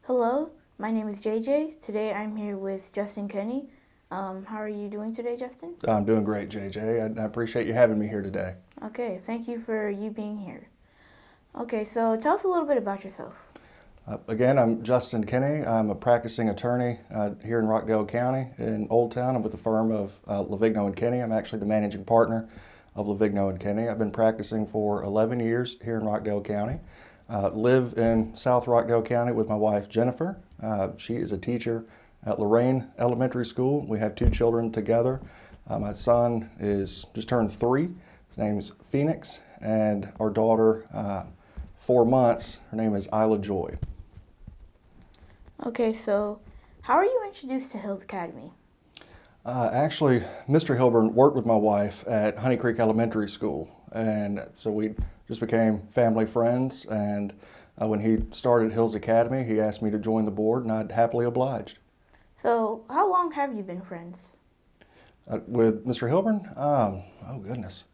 Hello, my name is JJ. Today I'm here with Justin Kenney. How are you doing today, Justin? I'm doing great, JJ. I appreciate you having me here today. Okay, thank you for you being here. Okay, so tell us a little bit about yourself. Again, I'm Justin Kenney. I'm a practicing attorney here in Rockdale County in Old Town. I'm with the firm of Lavigno and Kenney. I'm actually the managing partner of Lavigno and Kenney. I've been practicing for 11 years here in Rockdale County. Live in South Rockdale County with my wife, Jennifer. She is a teacher at Lorraine Elementary School. We have two children together. My son is just turned 3. His name is Phoenix, and our daughter, 4 months, her name is Isla Joy. Okay, so how are you introduced to Hills Academy? Actually, Mr. Hilburn worked with my wife at Honey Creek Elementary School, and so we just became family friends. And when he started Hills Academy, he asked me to join the board, and I'd happily obliged. So, how long have you been friends? With Mr. Hilburn, oh goodness,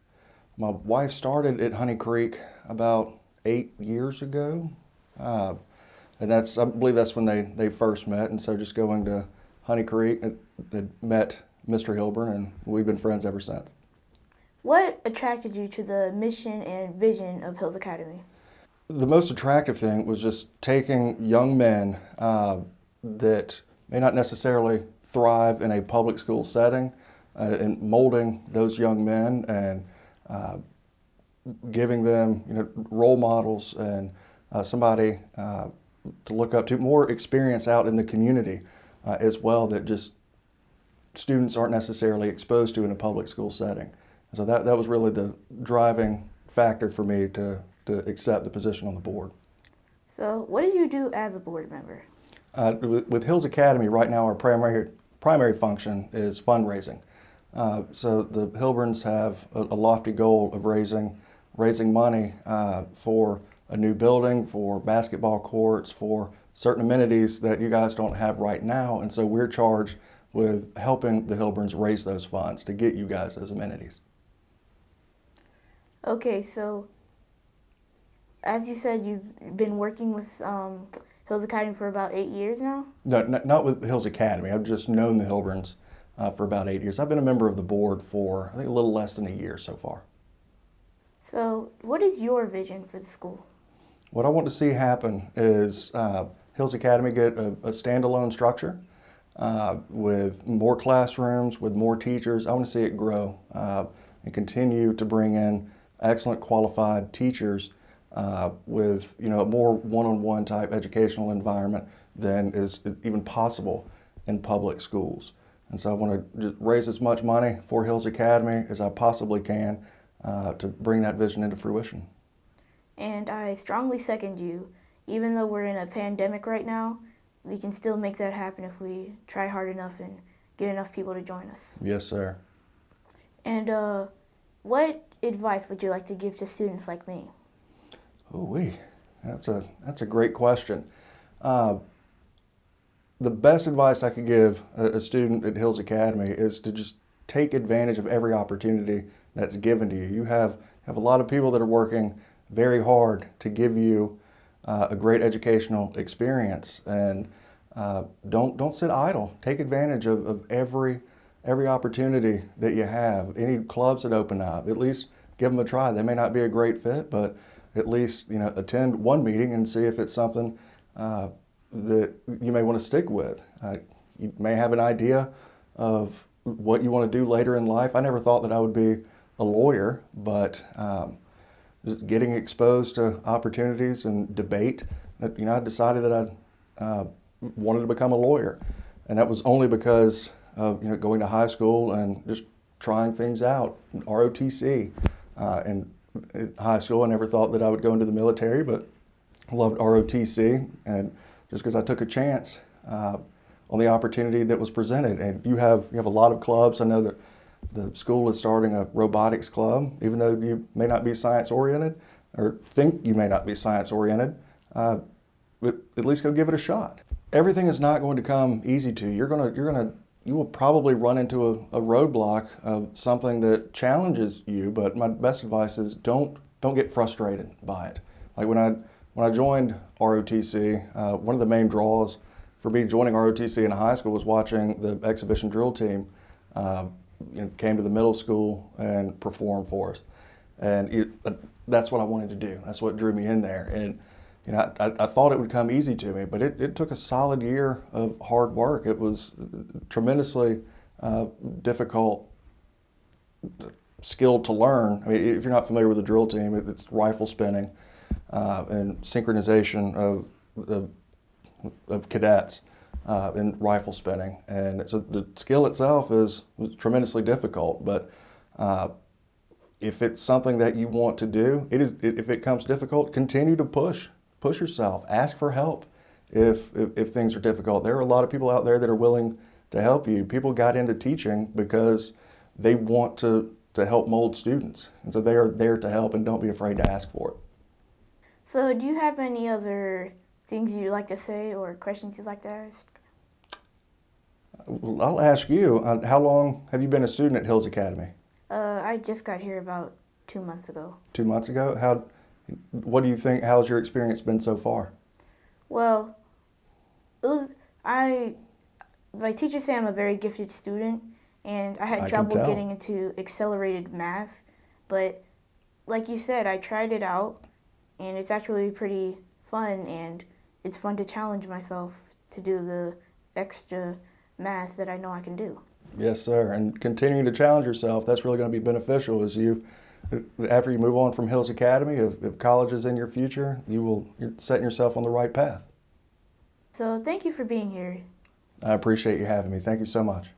my wife started at Honey Creek about 8 years ago, and I believe that's when they first met. And so just going to Honey Creek, had met Mr. Hilburn, and we've been friends ever since. What attracted you to the mission and vision of Hills Academy? The most attractive thing was just taking young men that may not necessarily thrive in a public school setting and molding those young men and giving them role models and somebody to look up to, more experience out in the community as well, that just students aren't necessarily exposed to in a public school setting. So that was really the driving factor for me to accept the position on the board. So, what did you do as a board member? With Hills Academy, right now our primary function is fundraising. So the Hilburns have a lofty goal of raising money for a new building, for basketball courts, for certain amenities that you guys don't have right now. And so we're charged with helping the Hilburns raise those funds to get you guys those amenities. Okay, so as you said, you've been working with Hills Academy for about 8 years now? No, not with Hills Academy. I've just known the Hilburns for about 8 years. I've been a member of the board for, I think, a little less than a year so far. So, what is your vision for the school? What I want to see happen is Hills Academy get a standalone structure with more classrooms, with more teachers. I want to see it grow and continue to bring in excellent qualified teachers with a more one-on-one type educational environment than is even possible in public schools. And so I want to just raise as much money for Hills Academy as I possibly can to bring that vision into fruition. And I strongly second you. Even though we're in a pandemic right now, we can still make that happen if we try hard enough and get enough people to join us. Yes, sir. And what advice would you like to give to students like me? Ooh-wee, that's a great question. The best advice I could give a student at Hills Academy is to just take advantage of every opportunity that's given to you. You have a lot of people that are working very hard to give you a great educational experience, and don't sit idle. Take advantage of every opportunity that you have. Any clubs that open up, at least give them a try. They may not be a great fit, but at least attend one meeting and see if it's something that you may want to stick with. You may have an idea of what you want to do later in life. I never thought that I would be a lawyer, but just getting exposed to opportunities and debate, I decided that I wanted to become a lawyer. And that was only because of going to high school and just trying things out, ROTC. And in high school, I never thought that I would go into the military, but I loved ROTC, and just because I took a chance on the opportunity that was presented. And you have a lot of clubs. I know that the school is starting a robotics club, even though you may not be science oriented or think you may not be science oriented. At least go give it a shot. Everything is not going to come easy to you. You will probably run into a roadblock of something that challenges you. But my best advice is don't get frustrated by it. Like when I When I joined ROTC, one of the main draws for me joining ROTC in high school was watching the exhibition drill team came to the middle school and performed for us. And that's what I wanted to do. That's what drew me in there. And I thought it would come easy to me, but it took a solid year of hard work. It was tremendously difficult skill to learn. I mean, if you're not familiar with the drill team, it's rifle spinning and synchronization of cadets in rifle spinning. And so the skill itself was tremendously difficult, but if it's something that you want to do, if it comes difficult, continue to push yourself, ask for help if things are difficult. There are a lot of people out there that are willing to help you. People got into teaching because they want to help mold students, and so they are there to help, and don't be afraid to ask for it. So do you have any other things you'd like to say or questions you'd like to ask? Well, I'll ask you, how long have you been a student at Hills Academy? I just got here about 2 months ago. 2 months ago? What do you think, how's your experience been so far? Well, my teachers say I'm a very gifted student, and I had trouble getting into accelerated math, but like you said, I tried it out, and it's actually pretty fun, and it's fun to challenge myself to do the extra math that I know I can do. Yes, sir, and continuing to challenge yourself, that's really going to be beneficial after you move on from Hills Academy, if college is in your future, you're setting yourself on the right path. So thank you for being here. I appreciate you having me. Thank you so much.